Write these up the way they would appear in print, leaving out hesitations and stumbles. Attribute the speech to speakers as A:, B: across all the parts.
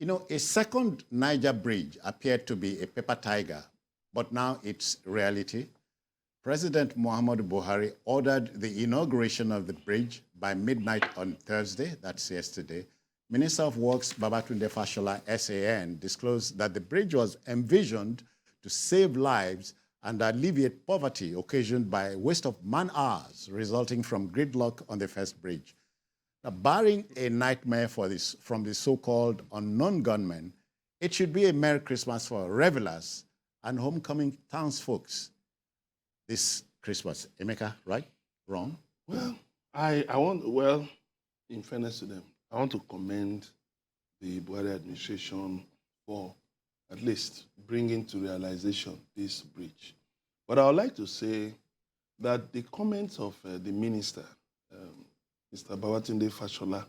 A: You know, a second Niger Bridge appeared to be a paper tiger, but now it's reality. President Muhammadu Buhari ordered the inauguration of the bridge by midnight on Thursday, that's yesterday. Minister of Works Babatunde Fashola, SAN, disclosed that the bridge was envisioned to save lives and alleviate poverty occasioned by waste of man-hours resulting from gridlock on the first bridge. Now, barring a nightmare from the so-called unknown gunmen, it should be a Merry Christmas for revelers and homecoming townsfolk this Christmas. Emeka, right? Wrong?
B: Well, in fairness to them, I want to commend the Buhari administration for at least bringing to realization this bridge. But I would like to say that the comments of the minister, Mr. Babatunde Fashola,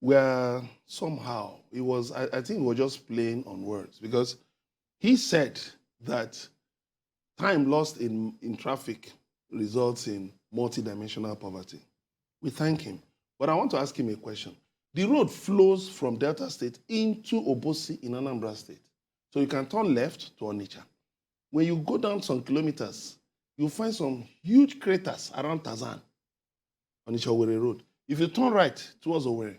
B: were somehow, I think he was just playing on words, because he said that time lost in traffic results in multidimensional poverty. We thank him. But I want to ask him a question. The road flows from Delta State into Obosi in Anambra State. So you can turn left to Onitsha. When you go down some kilometers, you'll find some huge craters around Tazan, Onitsha-Owerri Road. If you turn right towards Owerri,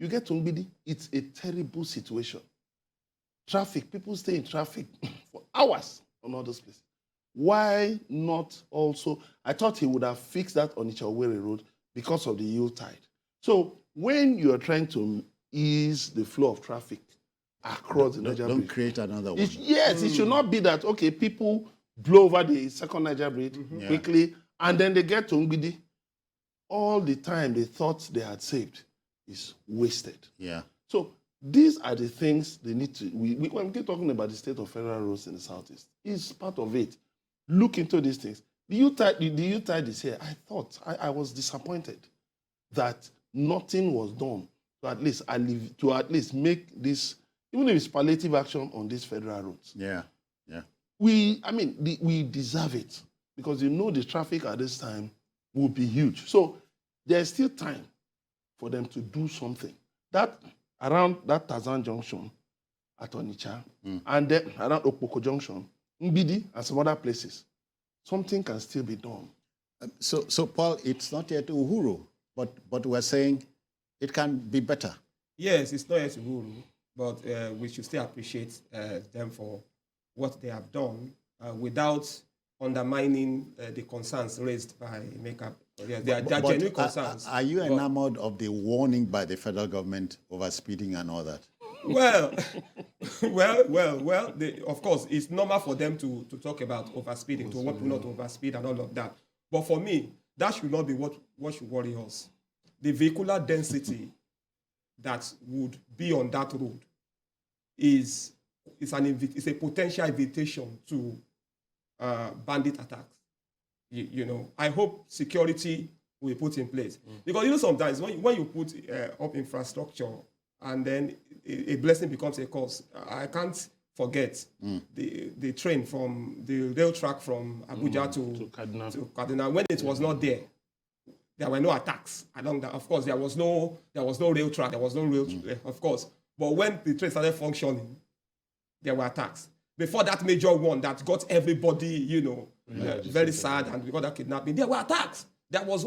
B: you get to Ngbidi. It's a terrible situation. Traffic, people stay in traffic for hours on all those places. Why not also? I thought he would have fixed that Onitsha-Owerri Road because of the yield tide. So when you are trying to ease the flow of traffic across the Niger Bridge,
A: don't create another one.
B: It should not be that, okay, people blow over the Second Niger Bridge quickly, and then they get to Ngbidi. All the time they thought they had saved is wasted.
A: Yeah.
B: So these are the things they need to, when we keep talking about the state of federal roads in the Southeast, it's part of it. Look into these things. The youth tide is here. I was disappointed that nothing was done to at least make this, even if it's palliative action on these federal roads.
A: Yeah, yeah.
B: We deserve it, because the traffic at this time will be huge. So there's still time for them to do something. That around that Tazan Junction at Onitsha, and then around Okpoko Junction, Ngbidi, and some other places, something can still be done.
A: So Paul, it's not yet Uhuru, but we're saying it can be better.
C: Yes, it's not yet Uhuru, but we should still appreciate them for what they have done without undermining the concerns raised by Emeka. Yeah, they are genuine concerns.
A: Are you enamored of the warning by the federal government over speeding and all that?
C: Well, of course, it's normal for them to talk about overspeeding, to want people not to overspeed and all of that. But for me, that should not be what should worry us. The vehicular density that would be on that road is a potential invitation to bandit attacks. I hope security will be put in place. Because sometimes when you put up infrastructure and then a blessing becomes a curse, I can't forget the train from the rail track from Abuja to Kaduna. When it was not there were no attacks along that. Of course, there was no rail track, there was no rail, of course. But when the train started functioning, there were attacks. Before that major one that got everybody, very sad, and because of kidnapping, there were attacks. There was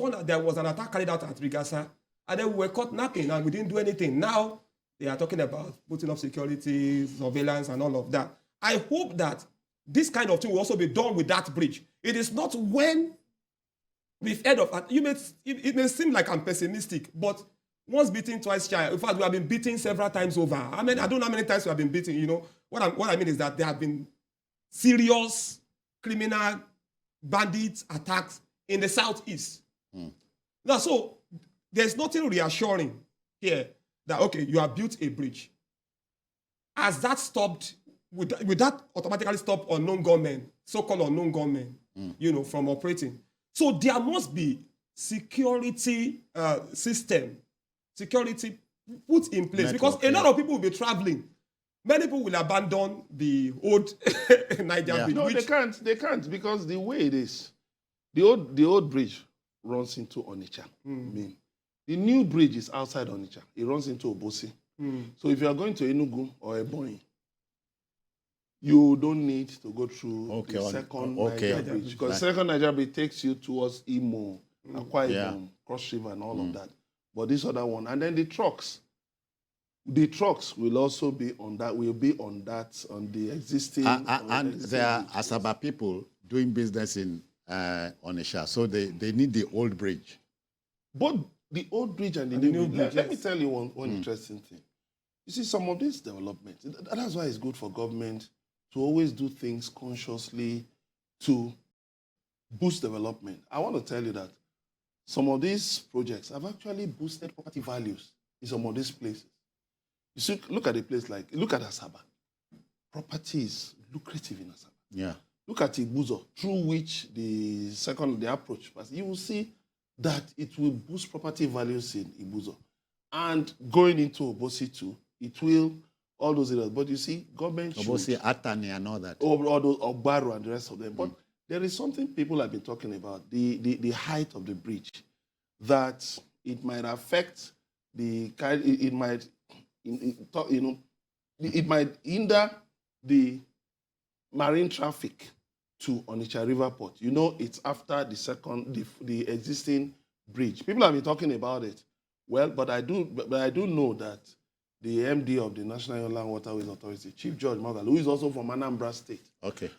C: an attack carried out at Rigasa, and then we were caught napping and we didn't do anything. Now they are talking about putting up security, surveillance, and all of that. I hope that this kind of thing will also be done with that bridge. It is not when we've heard of it may seem like I'm pessimistic, but once beaten, twice shy. In fact, we have been beaten several times over. I don't know how many times we have been beaten. What I mean is that there have been serious criminal bandit attacks in the Southeast. Now, so there's nothing reassuring here that, okay, you have built a bridge. Has that stopped, would that automatically stop unknown gunmen, so-called unknown gunmen, from operating? So there must be security security put in place, because a lot of people will be traveling. Many people will abandon the old Niger Bridge.
B: No, they can't, because the way it is, the old bridge runs into Onitsha. The new bridge is outside Onitsha. It runs into Obosi. So if you are going to Enugu or Ebonyi, you don't need to go through the Second Niger Bridge, because Second Niger Bridge takes you towards Imo, Akwa Ibom, Cross River, and all of that. But this other one, and then the trucks will also be on that. On the existing.
A: And there are Asaba people doing business in Onitsha, so they need the old bridge.
B: But the old bridge and the new bridge. Let me tell you one interesting thing. You see, some of this development, that's why it's good for government to always do things consciously to boost development. I want to tell you that some of these projects have actually boosted property values in some of these places. You see, look at Asaba. Property is lucrative in Asaba.
A: Yeah.
B: Look at Ibuzo, through which the approach passes. You will see that it will boost property values in Ibuzo. And going into Obosi too, it will, all those areas. But you see, government
A: Obosi, Atani and all that.
B: All those, Ogbaro and the rest of them. But there is something people have been talking about, the height of the bridge, that it might affect it might hinder the marine traffic to Onitsha River Port. You know, it's after the existing bridge. People have been talking about it. Well, but I do know that the MD of the National Inland Waterways Authority, Chief George Magalu, who is also from Anambra State,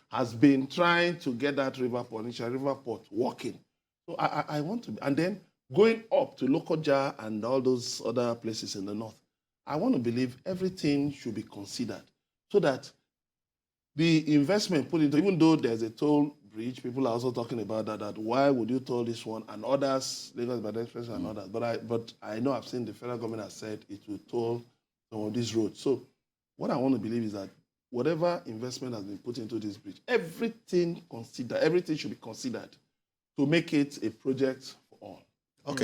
B: has been trying to get that Onitsha River Port working. So I want to, and then going up to Lokoja and all those other places in the north, I want to believe everything should be considered so that the investment put into, even though there's a toll bridge, people are also talking about that why would you toll this one and others, Lagos by Express and others. But I know I've seen the federal government has said it will toll some of these roads. So what I want to believe is that whatever investment has been put into this bridge, everything should be considered to make it a project